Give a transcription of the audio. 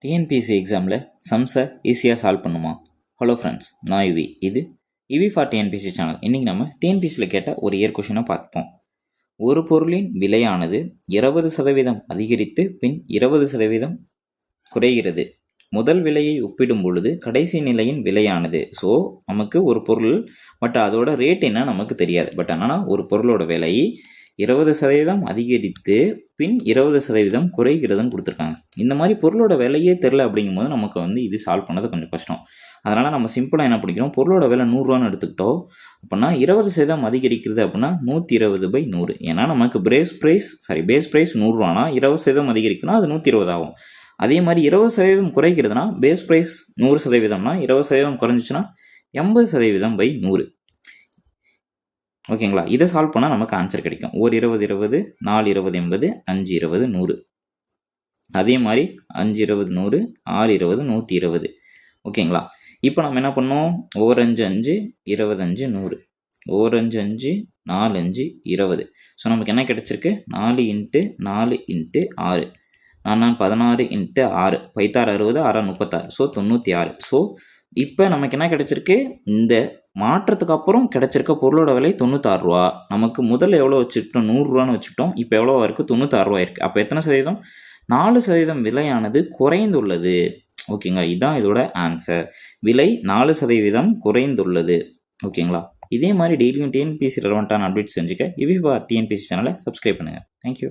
TNPSC எக்ஸாமில் சம்ஸை ஈஸியாக solve பண்ணுமா? ஹலோ ஃப்ரெண்ட்ஸ், நான் இது இவி ஃபார் டிஎன்பிஎஸ்சி சேனல். இன்றைக்கி நம்ம டிஎன்பிஎஸ்சியில் கேட்ட ஒரு இயர் கொஷினை பார்ப்போம். ஒரு பொருளின் விலையானது 20% அதிகரித்து பின் 20% குறைகிறது. முதல் விலையை ஒப்பிடும் பொழுது கடைசி நிலையின் விலையானது. ஸோ நமக்கு ஒரு பொருள், பட் அதோட ரேட் என்ன நமக்கு தெரியாது. பட் ஆனால் ஒரு பொருளோட விலை 20% அதிகரித்து பின் 20% குறைகிறதுன்னு கொடுத்துருக்காங்க. இந்த மாதிரி பொருளோட விலையே தெரில அப்படிங்கும்போது நமக்கு இது சால்வ் பண்ணது கொஞ்சம் கஷ்டம். அதனால் நம்ம சிம்பிளாக என்ன பண்ணிக்கிறோம், பொருளோட விலை 100 எடுத்துக்கிட்டோம் அப்படின்னா 20% அதிகரிக்கிறது அப்படின்னா 120/100. ஏன்னா நமக்கு பேஸ் ப்ரைஸ் 100 20% அதிகரிக்குன்னா அது 120 ஆகும். அதே மாதிரி 20% குறைக்கிறதுனா பேஸ் ப்ரைஸ் 100%னா 20% குறைஞ்சிச்சுன்னா 80%/100. ஓகேங்களா? இதை சால்வ் பண்ணால் நமக்கு ஆன்சர் கிடைக்கும். 1 20 20, 4 20 80, 5 20 100. அதே மாதிரி 5 20 100, 6 20 120. ஓகேங்களா? இப்போ நம்ம என்ன பண்ணோம், 1 5 5 25 100, 1 5 5 4 5 20. ஸோ நமக்கு என்ன கிடைச்சிருக்கு, 4 × 4 × 6, 4 16 × 6, 5 60, 6 36, ஸோ 96. ஸோ இப்போ நமக்கு என்ன கிடைச்சிருக்கு, இந்த மாற்றத்துக்கு அப்புறம் கிடைச்சிருக்க பொருளோட விலை 96 ரூபா. நமக்கு முதல்ல எவ்வளோ வச்சுக்கிட்டோம், 100 ரூபான்னு வச்சுக்கிட்டோம். இப்போ எவ்வளோ இருக்குது, 96 ரூபா இருக்குது. அப்போ எத்தனை சதவீதம், 4% விலையானது குறைந்துள்ளது. ஓகேங்களா? இதுதான் இதோட ஆன்சர். விலை 4% குறைந்துள்ளது. ஓகேங்களா? இதே மாதிரி டெய்லியும் டிஎன்பிஎஸ்சி ரெலவெண்ட்டான அப்டேட்ஸ் செஞ்சுக்க இவி ஃபார் டிஎன்பிஎஸ்சி சேனலை சப்ஸ்கிரைப் பண்ணுங்கள். தேங்க்யூ.